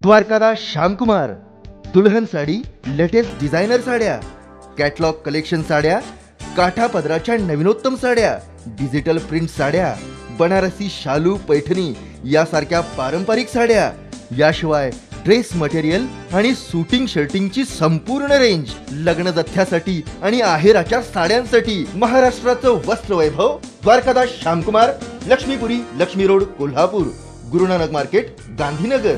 द्वारकादास श्यामकुमार, दुल्हन sari, latest designer साड्या, catalogue collection साड्या, काठा पदराच्या नवीनोत्तम साड्या, डिजिटल प्रिंट साड्या, बनारसी शालू पैठणी यासारख्या पारंपरिक साड्या, याशिवाय ड्रेस मटेरियल आणि शूटिंग शर्टिंगची संपूर्ण रेंज, लग्न जथ्यासाठी आणि आहेराच्या साड्यांसाठी महाराष्ट्राचं वस्त्र वैभव द्वारकादास श्यामकुमार, लक्ष्मीपुरी, लक्ष्मी रोड, कोल्हापूर, गुरुनानक मार्केट, गांधीनगर।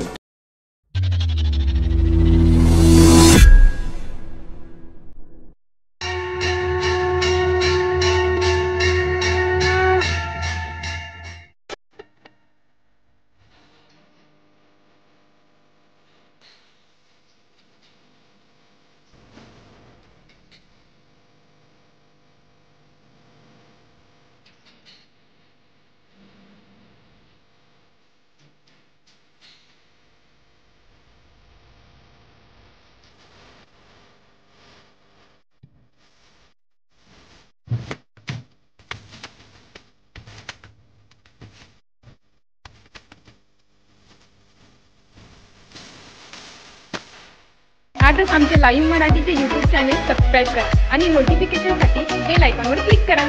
आजच आमचे लाईव्ह मराठीचे YouTube चॅनेल सबस्क्राईब करा आणि नोटिफिकेशनसाठी बेल आयकॉनवर क्लिक करा।